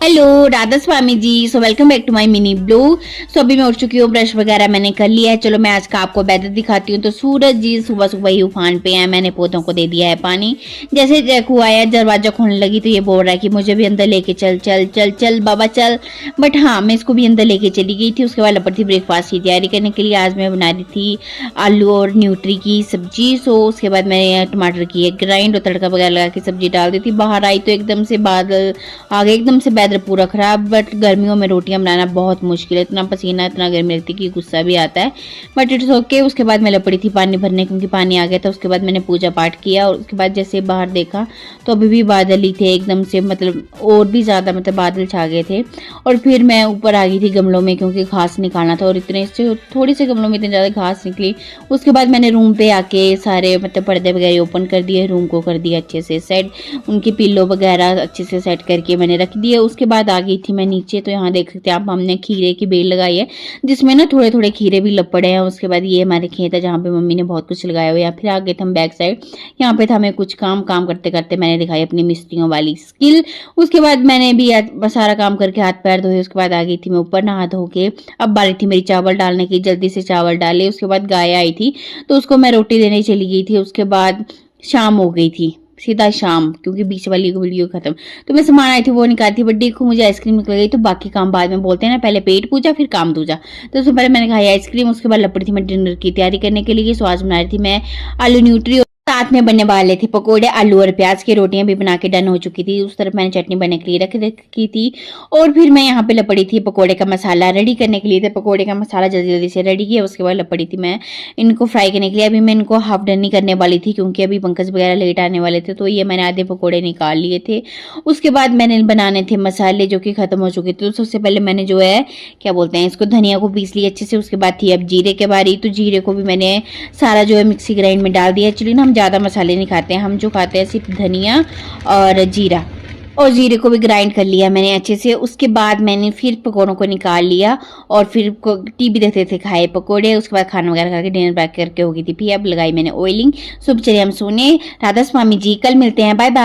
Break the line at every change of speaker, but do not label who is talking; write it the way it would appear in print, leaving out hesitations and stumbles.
Hello Radha Swami ji. So welcome back to my mini blog. So अभी मैं उठ चुकी हूँ, ब्रश वगैरह मैंने कर लिया है। चलो मैं आज का आपको वेदर दिखाती हूँ। तो सूरज जी सुबह सुबह ही उफान पे है। मैंने पौधों को दे दिया है पानी। जैसे जैकू आया, दरवाजा खोलने लगी तो ये बोल रहा है कि मुझे भी अंदर लेके चल चल चल चल बाबा चल। बट हाँ, मैं इसको भी अंदर लेके चली गई थी। उसके बाद लपट थी ब्रेकफास्ट की तैयारी करने के लिए। आज मैं बना रही थी आलू और न्यूट्री की सब्जी। सो उसके बाद मैंने टमाटर की ग्राइंड और तड़का वगैरह लगा के सब्जी डाल दी थी। बाहर आई तो एकदम से बादल आ गए, एकदम से वेदर पूरा खराब। बट गर्मियों में रोटियां बनाना बहुत मुश्किल है, इतना पसीना इतना गर्मी लगती है कि गुस्सा भी आता है। But it's okay. उसके बाद मैं लपड़ी थी पानी भरने, क्योंकि पानी आ गया था। उसके बाद मैंने पूजा पाठ किया और उसके बाद जैसे बाहर देखा तो अभी भी बादल ही थे एकदम से, मतलब और भी ज़्यादा मतलब बादल छा गए थे। और फिर मैं ऊपर आ गई थी गमलों में, क्योंकि घास निकालना था और इतने से थोड़ी से गमलों में इतनी ज़्यादा घास निकली। उसके बाद मैंने रूम पे आके सारे मतलब पर्दे वगैरह ओपन कर दिए, रूम को कर दिया अच्छे से सेट, उनकी पिल्लो वगैरह अच्छे से सेट करके मैंने रख दिए। उसके बाद आ गई थी मैं नीचे। तो यहाँ देख सकते हैं आप, हमने खीरे की बेल लगाई है जिसमें ना थोड़े थोड़े खीरे भी लग पड़े हैं। उसके बाद ये हमारे खेत है जहाँ पे मम्मी ने बहुत कुछ लगाया हुआ है। फिर आ गए थे हम बैक साइड। यहाँ पे था हमें कुछ काम काम करते करते मैंने दिखाई अपनी मिस्त्रियों वाली स्किल। उसके बाद मैंने भी सारा काम करके हाथ पैर धोए। उसके बाद आ गई थी मैं ऊपर नहा धो के। अब बारी थी मेरी चावल डालने की, जल्दी से चावल डाले। उसके बाद गाय आई थी तो उसको मैं रोटी देने चली गई थी। उसके बाद शाम हो गई थी, सीधा शाम, क्योंकि बीच वाली वीडियो खत्म। तो मैं सामान आई थी वो निकाली थी। बट देखो मुझे आइसक्रीम निकल गई। तो बाकी काम बाद में, बोलते हैं ना पहले पेट पूजा फिर काम दूजा। तो उससे पहले मैंने खाई आइसक्रीम। उसके बाद लपड़ी थी मैं डिनर की तैयारी करने के लिए। सो आज बना रही थी मैं आलू न्यूट्री, साथ में बनने वाले थे पकोड़े। आलू और प्याज की रोटियां भी बना के डन हो चुकी थी। उस तरफ मैंने चटनी बनने के लिए रख रखी थी। और फिर मैं यहाँ पे लपड़ी थी पकोड़े का मसाला रेडी करने के लिए। तो पकोड़े का मसाला जल्दी जल्दी से रेडी किया। उसके बाद लपड़ी थी मैं इनको फ्राई करने के लिए। अभी मैं इनको हाफ डन नहीं करने वाली थी, क्योंकि अभी पंकज वगैरह लेट आने वाले थे। तो ये मैंने आधे पकोड़े निकाल लिए थे। उसके बाद मैंने बनाने थे मसाले जो कि खत्म हो चुके थे। तो सबसे पहले मैंने जो है क्या बोलते हैं इसको, धनिया को पीस लिया अच्छे से। उसके बाद थी अब जीरे के बारी। तो जीरे को भी मैंने सारा जो है मिक्सी ग्राइंड में डाल दिया। एक्चुअली ना हम ज़्यादा मसाले नहीं खाते हैं, हम जो खाते हैं सिर्फ धनिया और जीरा। और जीरे को भी ग्राइंड कर लिया मैंने अच्छे से। उसके बाद मैंने फिर पकौड़ों को निकाल लिया और फिर टीवी देखते थे, खाए पकोड़े। उसके बाद खाना वगैरह खा के डिनर पैक करके हो गई थी। फिर अब लगाई मैंने ऑयलिंग। सुबह चलिए हम सोने। राधा स्वामी जी, कल मिलते हैं, बाय बाय।